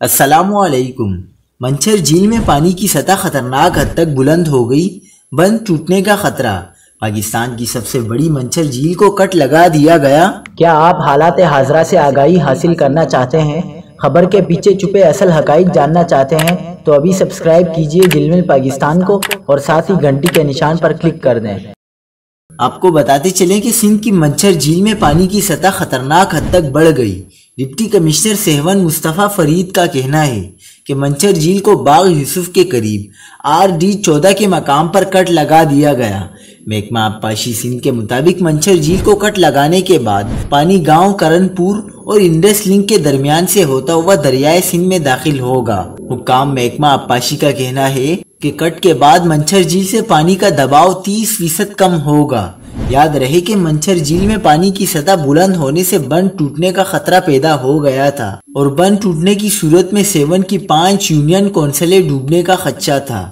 السلام علیکم۔ منچھر جھیل میں پانی کی سطح خطرناک حد تک بلند ہو گئی، بند ٹوٹنے کا خطرہ۔ پاکستان کی سب سے بڑی منچھر جھیل کو کٹ لگا دیا گیا۔ کیا آپ حالات حاضرہ سے آگاہی حاصل کرنا چاہتے ہیں؟ خبر کے پیچھے چھپے اصل حقائق جاننا چاہتے ہیں تو ابھی سبسکرائب کیجئے جلمل پاکستان کو اور ساتھ ہی گھنٹی کے نشان پر کلک کر دیں۔ آپ کو بتاتے چلیں کہ سندھ کی منچھر جھیل میں پانی کی سطح خطرناک حد تک بڑھ گئی۔ ڈپٹی کمشنر سہون مصطفیٰ فرید کا کہنا ہے کہ منچھر جھیل کو باغ یوسف کے قریب RD14 کے مقام پر کٹ لگا دیا گیا۔ محکمہ آبپاشی سندھ کے مطابق منچھر جھیل کو کٹ لگانے کے بعد پانی گاؤں کرن پور اور انڈس لنک کے درمیان سے ہوتا ہوا دریائے سندھ میں داخل ہوگا۔ حکام محکمہ آبپاشی کا کہنا ہے کہ کٹ کے بعد منچھر جھیل سے پانی کا دباؤ 30% کم ہوگا۔ یاد رہے کہ منچھر جھیل میں پانی کی سطح بلند ہونے سے بند ٹوٹنے کا خطرہ پیدا ہو گیا تھا اور بند ٹوٹنے کی صورت میں 7 کی 5 یونین کونسلیں ڈوبنے کا خدشہ تھا۔